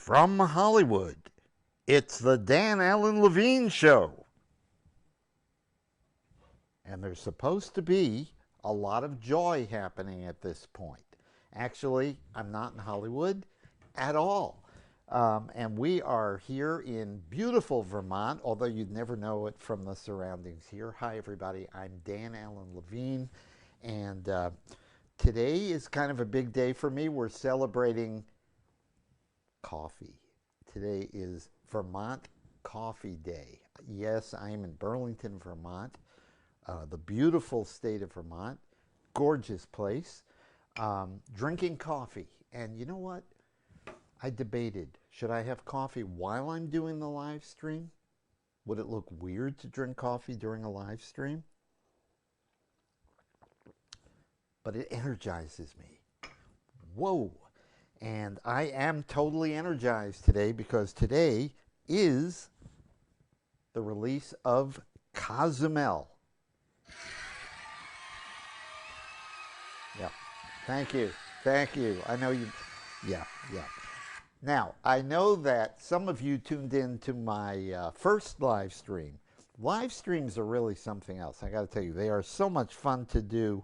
From Hollywood, it's the Dan Alan Levine Show. And there's supposed to be a lot of joy happening at this point. Actually, I'm not in Hollywood at all. And we are here in beautiful Vermont, although you'd never know it from the surroundings here. Hi, everybody. I'm Dan Alan Levine. And today is kind of a big day for me. We're celebrating coffee. Today is Vermont Coffee Day. Yes, I am in Burlington, Vermont, the beautiful state of Vermont. Gorgeous place. Drinking coffee. And you know what? I debated, should I have coffee while I'm doing the live stream? Would it look weird to drink coffee during a live stream? But it energizes me. Whoa. And I am totally energized today because today is the release of Cozumel. Yeah. Thank you. Thank you. I know you. Yeah. Now, I know that some of you tuned in to my first live stream. Live streams are really something else. I got to tell you, they are so much fun to do.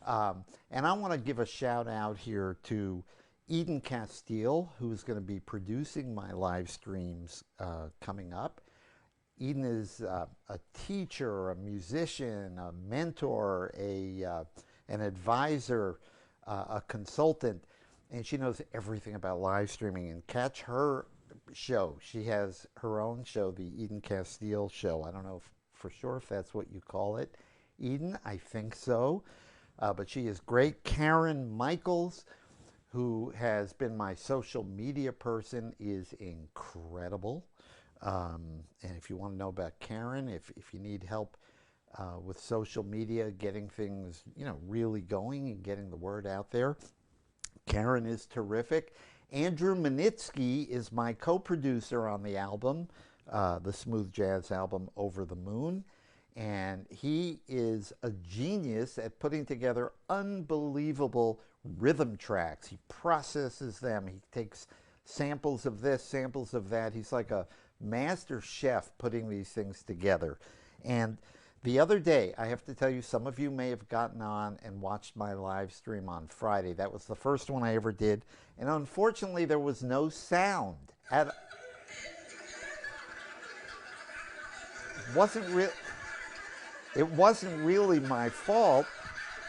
And I want to give a shout out here to 𝓒𝓸𝔃𝓾𝓶𝓮𵐵, who's going to be producing my live streams coming up. Eden is a teacher, a musician, a mentor, an advisor, a consultant, and she knows everything about live streaming. And catch her show. She has her own show, the 𝓒𝓸𝓃𝓏 Show. I don't know for sure if that's what you call it, Eden. I think so. But she is great. Karen Michaels, who has been my social media person, is incredible. And if you want to know about Karen, if you need help with social media, getting things, really going and getting the word out there, Karen is terrific. Andrew Manitsky is my co-producer on the album, the smooth jazz album Over the Moon. And he is a genius at putting together unbelievable rhythm tracks. He processes them. He takes samples of this, samples of that. He's like a master chef putting these things together. And the other day, I have to tell you, some of you may have gotten on and watched my live stream on Friday. That was the first one I ever did. And unfortunately, there was no sound. It wasn't really my fault.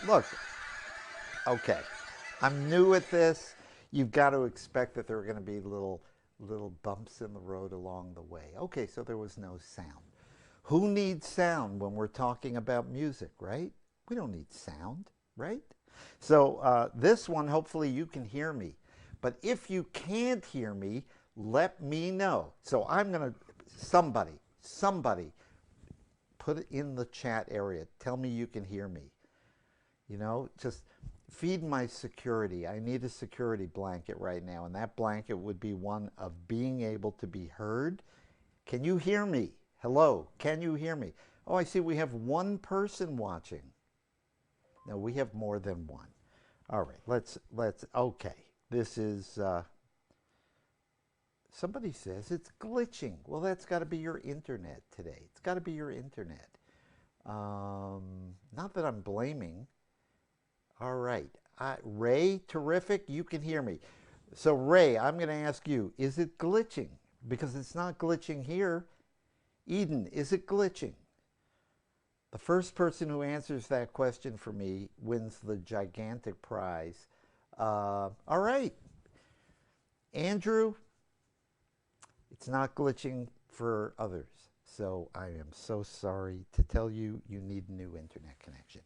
Look, okay, I'm new at this. You've got to expect that there are going to be little bumps in the road along the way. Okay, so there was no sound. Who needs sound when we're talking about music, right? We don't need sound, right? So this one, hopefully you can hear me. But if you can't hear me, let me know. So I'm going to, somebody, put it in the chat area. Tell me you can hear me. Just feed my security. I need a security blanket right now, and that blanket would be one of being able to be heard. Can you hear me? Hello, can you hear me? Oh, I see we have one person watching. No, we have more than one. All right, let's okay. This is somebody says it's glitching. Well, that's got to be your internet today. It's got to be your internet. Not that I'm blaming. All right. Ray, terrific. You can hear me. So, Ray, I'm going to ask you, is it glitching? Because it's not glitching here. Eden, is it glitching? The first person who answers that question for me wins the gigantic prize. All right. Andrew, it's not glitching for others. So I am so sorry to tell you, you need a new internet connection.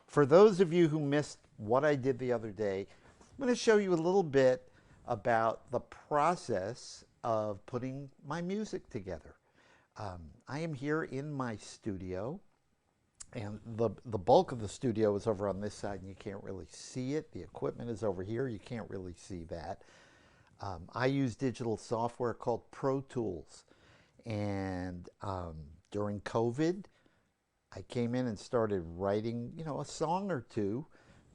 For those of you who missed what I did the other day, I'm going to show you a little bit about the process of putting my music together. I am here in my studio, and the bulk of the studio is over on this side, and you can't really see it. The equipment is over here. You can't really see that. I use digital software called Pro Tools, and during COVID, I came in and started writing, a song or two.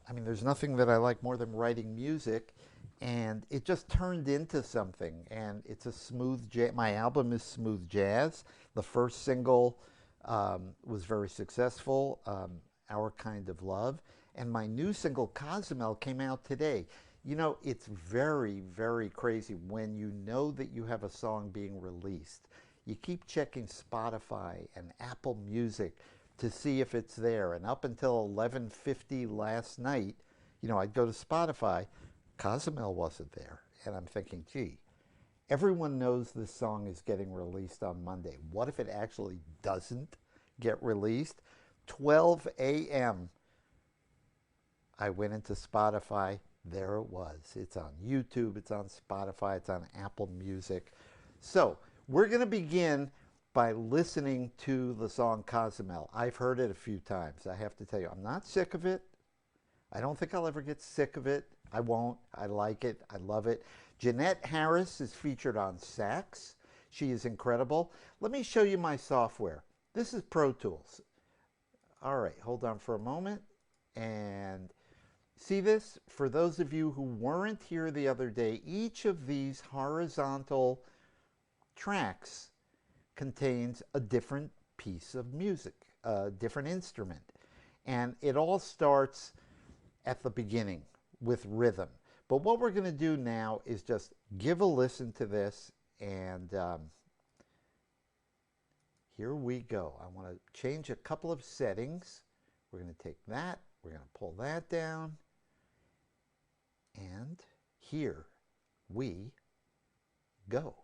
I mean, there's nothing that I like more than writing music, and it just turned into something. And it's a smooth jazz. My album is smooth jazz. The first single was very successful, Our Kind of Love. And my new single, Cozumel, came out today. You know, it's very, very crazy when you know that you have a song being released. You keep checking Spotify and Apple Music to see if it's there. And up until 11:50 last night, you know, I'd go to Spotify, Cozumel wasn't there. And I'm thinking, gee, everyone knows this song is getting released on Monday. What if it actually doesn't get released? 12 a.m. I went into Spotify. There it was. It's on YouTube, it's on Spotify, it's on Apple Music. So we're going to begin by listening to the song Cozumel. I've heard it a few times. I have to tell you, I'm not sick of it. I don't think I'll ever get sick of it. I won't. I like it. I love it. Jeanette Harris is featured on sax. She is incredible. Let me show you my software. This is Pro Tools. All right, hold on for a moment. And see this? For those of you who weren't here the other day, each of these horizontal tracks contains a different piece of music, a different instrument. And it all starts at the beginning with rhythm. But what we're going to do now is just give a listen to this, and here we go. I want to change a couple of settings. We're going to take that, we're going to pull that down, and here we go.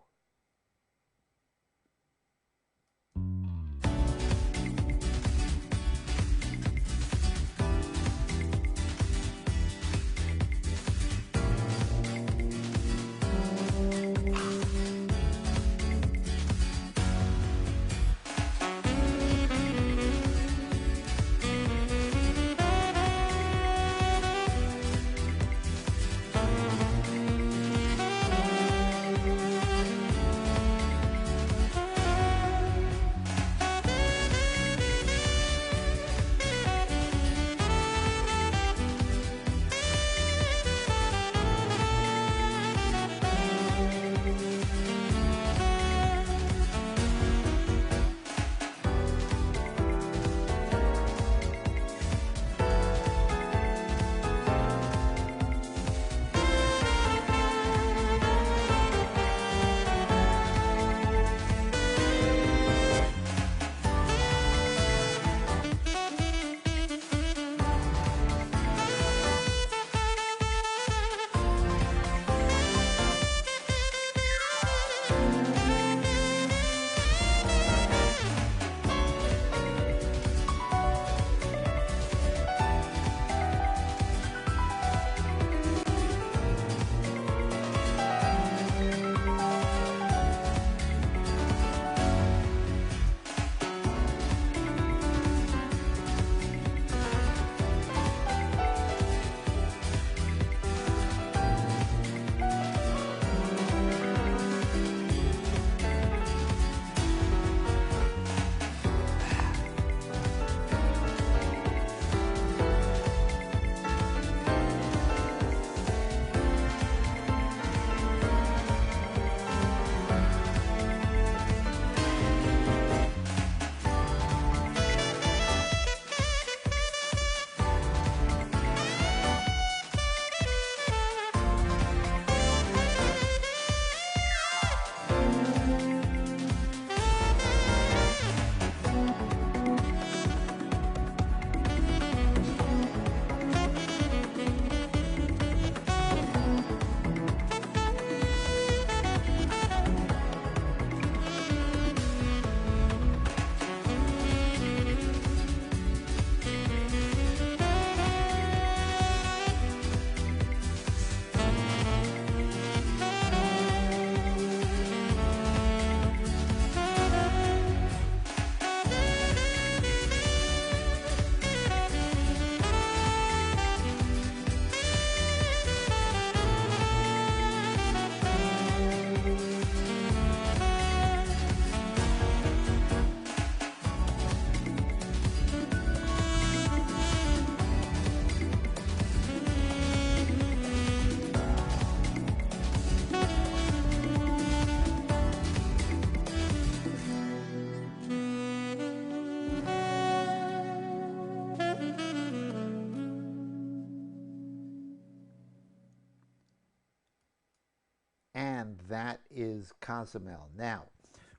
that is Cozumel. Now,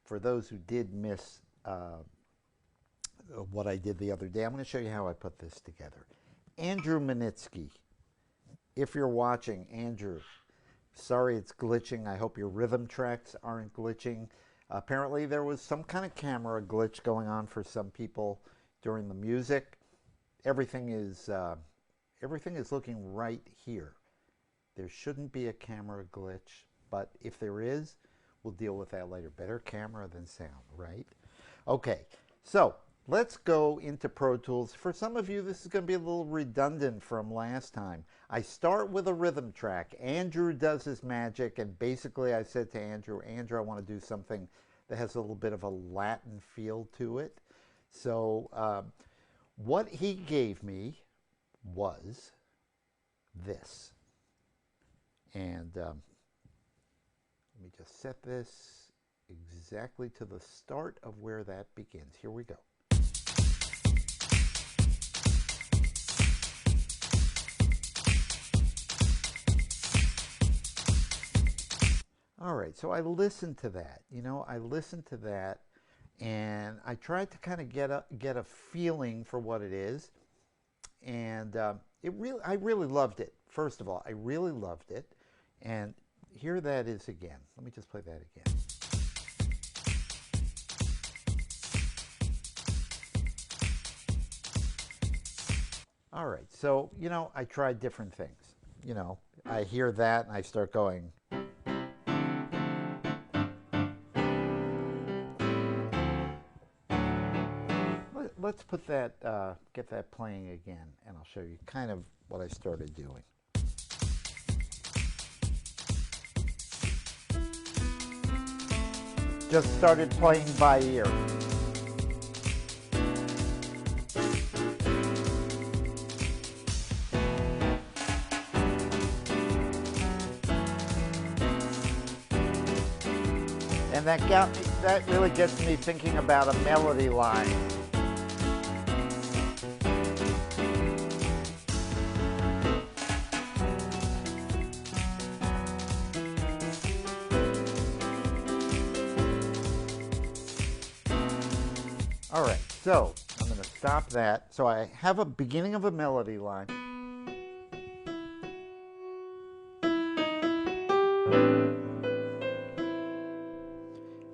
for those who did miss what I did the other day, I'm going to show you how I put this together. Andrew Manitsky, if you're watching, Andrew, sorry it's glitching. I hope your rhythm tracks aren't glitching. Apparently there was some kind of camera glitch going on for some people during the music. Everything is looking right here. There shouldn't be a camera glitch, but if there is, we'll deal with that later. Better camera than sound, right? Okay, so let's go into Pro Tools. For some of you, this is going to be a little redundant from last time. I start with a rhythm track. Andrew does his magic, and basically I said to Andrew, I want to do something that has a little bit of a Latin feel to it. So what he gave me was this. And let me just set this exactly to the start of where that begins. Here we go. All right, so I listened to that. You know, I listened to that, and I tried to kind of get a feeling for what it is, and I really loved it. First of all, I really loved it, and here that is again. Let me just play that again. All right, so you know, I tried different things. You know, I hear that and I start going. Let's put that, get that playing again, and I'll show you kind of what I started doing. Just started playing by ear. And that really gets me thinking about a melody line. All right, so I'm going to stop that. So I have a beginning of a melody line.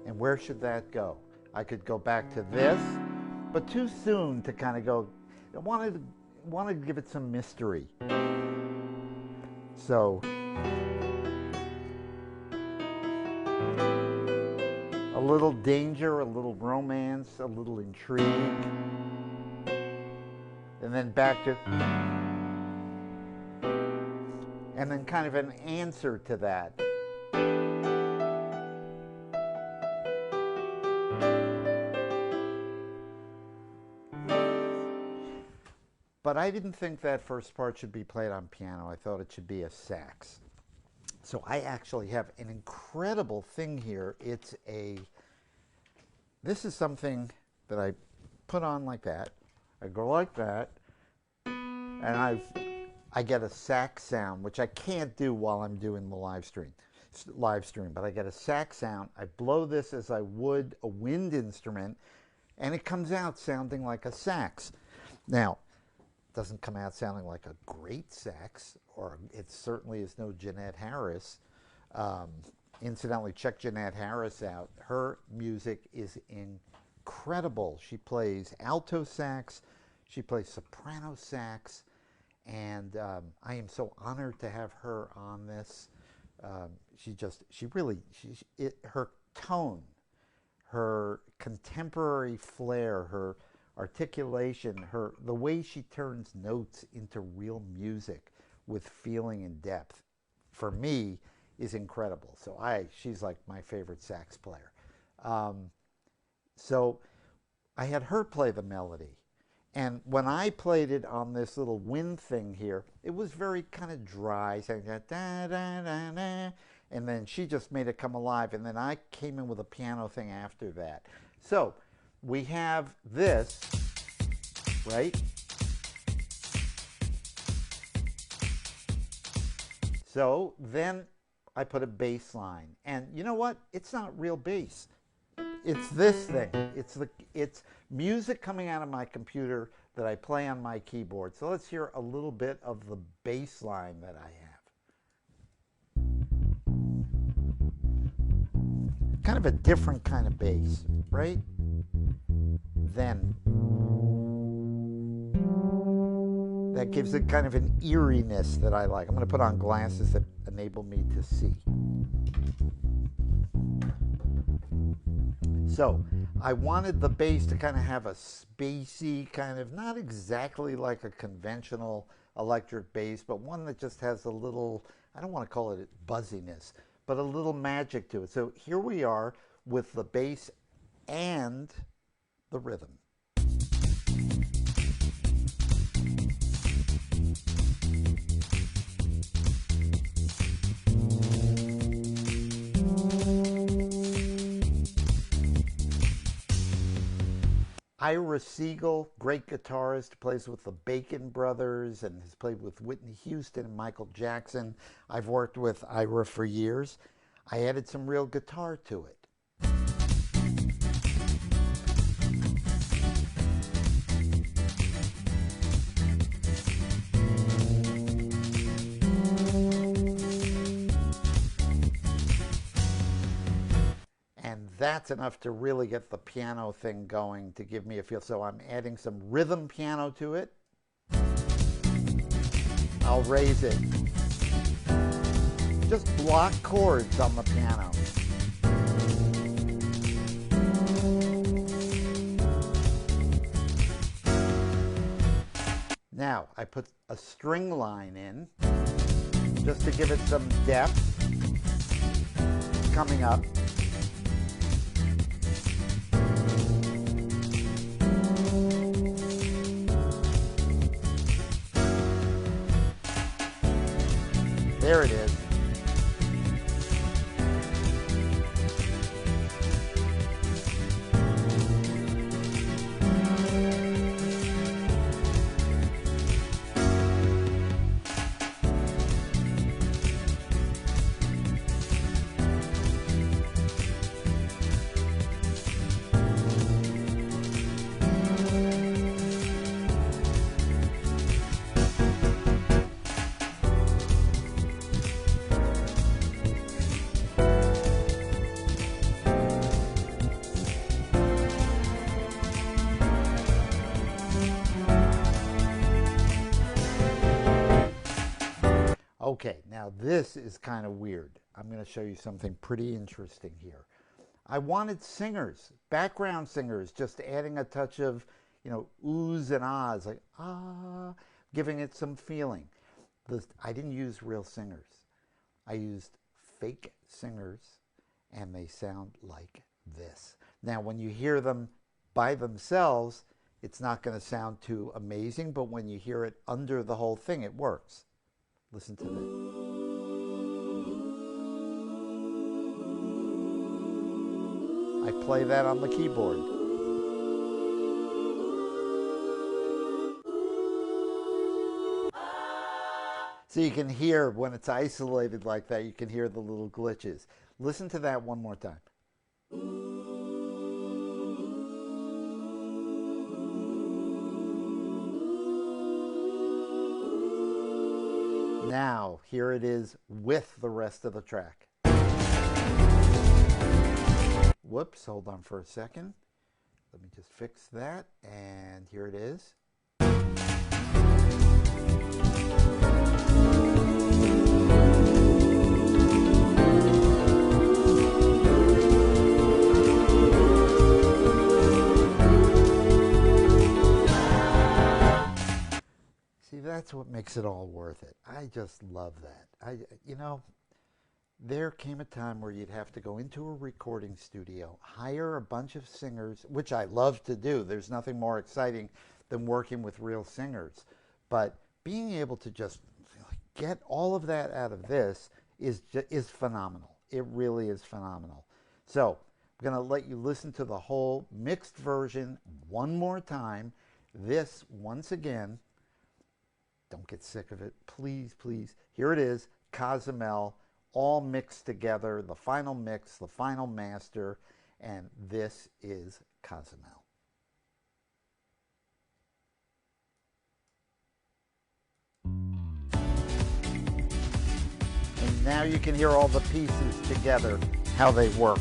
And where should that go? I could go back to this, but too soon to kind of go. I wanted to give it some mystery. So a little danger, a little romance, a little intrigue, and then back to, and then kind of an answer to that. But I didn't think that first part should be played on piano. I thought it should be a sax. So I actually have an incredible thing here. This is something that I put on like that. I go like that, and I get a sax sound, which I can't do while I'm doing the live stream, but I get a sax sound. I blow this as I would a wind instrument, and it comes out sounding like a sax. Now, it doesn't come out sounding like a great sax, or it certainly is no Jeanette Harris. Incidentally, check Jeanette Harris out. Her music is incredible. She plays alto sax, she plays soprano sax, and I am so honored to have her on this. Her tone, her contemporary flair, her articulation, the way she turns notes into real music with feeling and depth, for me, is incredible. So she's like my favorite sax player. So I had her play the melody. And when I played it on this little wind thing here, it was very kind of dry, saying da da da da da, and then she just made it come alive, and then I came in with a piano thing after that. So we have this, right? So then I put a bass line. And you know what? It's not real bass. It's this thing. It's music coming out of my computer that I play on my keyboard. So let's hear a little bit of the bass line that I have. Kind of a different kind of bass, right? Then that gives it kind of an eeriness that I like. I'm going to put on glasses that enable me to see. So I wanted the bass to kind of have a spacey kind of, not exactly like a conventional electric bass, but one that just has a little, I don't want to call it buzziness, but a little magic to it. So here we are with the bass and the rhythm. Ira Siegel, great guitarist, plays with the Bacon Brothers and has played with Whitney Houston and Michael Jackson. I've worked with Ira for years. I added some real guitar to it. That's enough to really get the piano thing going to give me a feel. So I'm adding some rhythm piano to it. I'll raise it. Just block chords on the piano. Now I put a string line in just to give it some depth coming up. There it is. Okay, now this is kind of weird. I'm going to show you something pretty interesting here. I wanted singers, background singers, just adding a touch of, oohs and ahs, like ah, giving it some feeling. I didn't use real singers. I used fake singers, and they sound like this. Now, when you hear them by themselves, it's not going to sound too amazing, but when you hear it under the whole thing, it works. Listen to this. I play that on the keyboard. So you can hear when it's isolated like that, you can hear the little glitches. Listen to that one more time. Now, here it is with the rest of the track. Whoops, hold on for a second. Let me just fix that, and here it is. That's what makes it all worth it. I just love that. There came a time where you'd have to go into a recording studio, hire a bunch of singers, which I love to do. There's nothing more exciting than working with real singers. But being able to just get all of that out of this is phenomenal. It really is phenomenal. So I'm going to let you listen to the whole mixed version one more time. This, once again, don't get sick of it. Please, please. Here it is, Cozumel all mixed together, the final mix, the final master, and this is Cozumel. And now you can hear all the pieces together, how they work.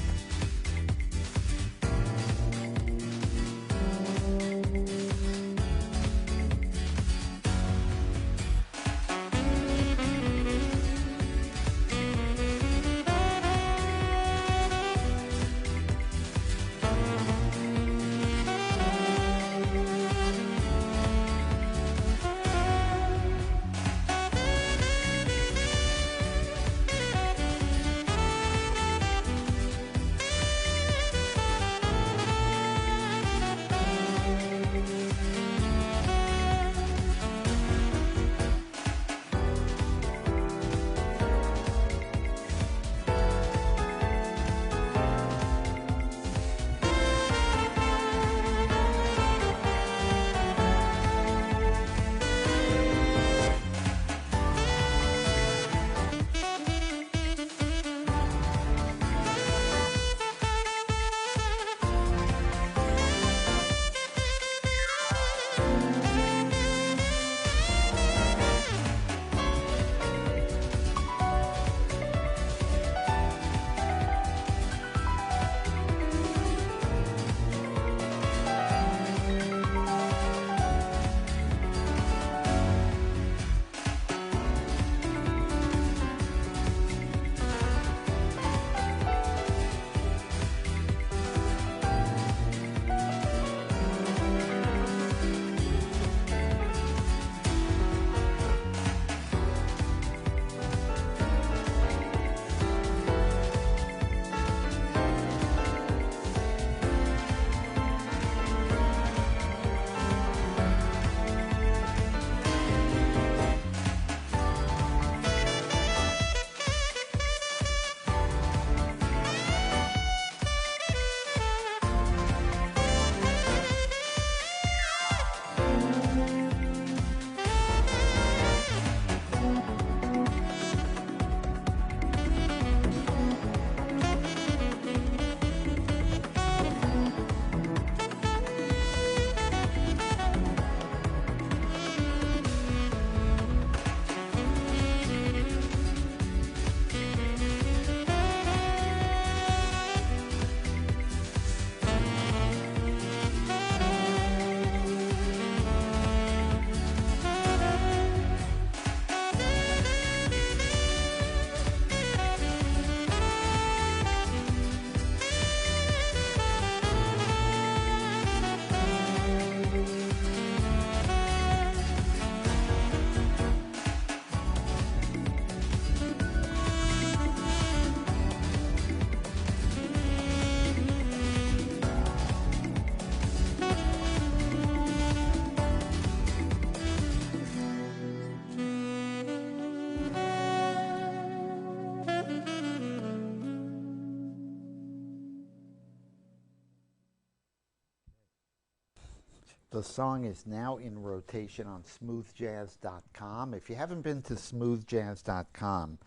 The song is now in rotation on smoothjazz.com. If you haven't been to smoothjazz.com,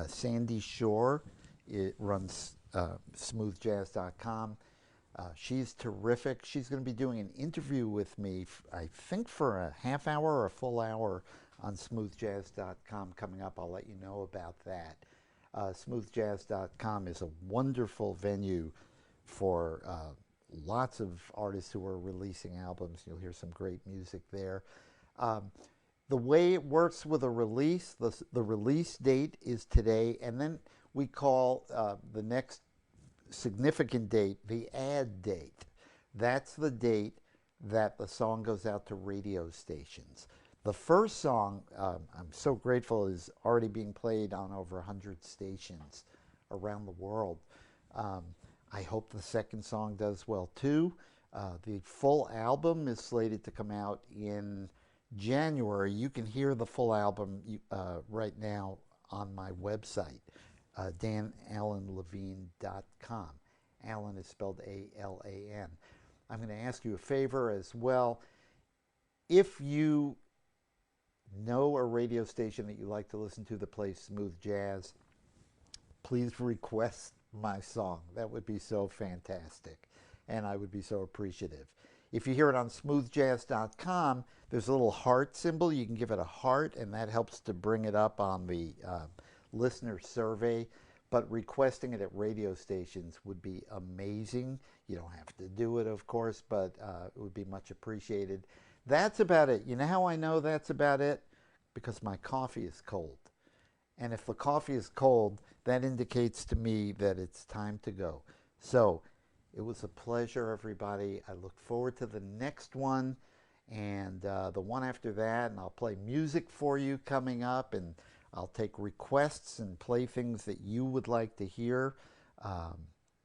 Sandy Shore runs smoothjazz.com. She's terrific. She's going to be doing an interview with me, I think for a half hour or a full hour on smoothjazz.com coming up. I'll let you know about that. Smoothjazz.com is a wonderful venue for lots of artists who are releasing albums. You'll hear some great music there. The way it works with a release, the release date is today, and then we call the next significant date the ad date. That's the date that the song goes out to radio stations. The first song, I'm so grateful, is already being played on over 100 stations around the world. I hope the second song does well too. The full album is slated to come out in January. You can hear the full album right now on my website, DanAlanLevine.com. Alan is spelled A-L-A-N. I'm going to ask you a favor as well. If you know a radio station that you like to listen to that plays smooth jazz, please request my song. That would be so fantastic, and I would be so appreciative. If you hear it on smoothjazz.com, there's a little heart symbol. You can give it a heart, and that helps to bring it up on the listener survey. But requesting it at radio stations would be amazing. You don't have to do it, of course, but it would be much appreciated. That's about it. You know how I know that's about it? Because my coffee is cold. And if the coffee is cold, that indicates to me that it's time to go. So it was a pleasure, everybody. I look forward to the next one and the one after that. And I'll play music for you coming up. And I'll take requests and play things that you would like to hear.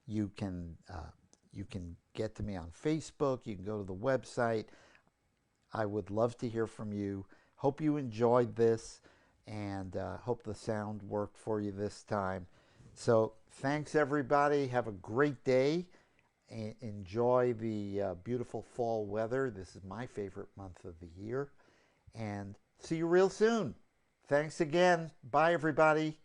You can get to me on Facebook. You can go to the website. I would love to hear from you. Hope you enjoyed this, and hope the sound worked for you this time. So thanks, everybody. Have a great day. Enjoy the beautiful fall weather. This is my favorite month of the year. And see you real soon. Thanks again. Bye, everybody.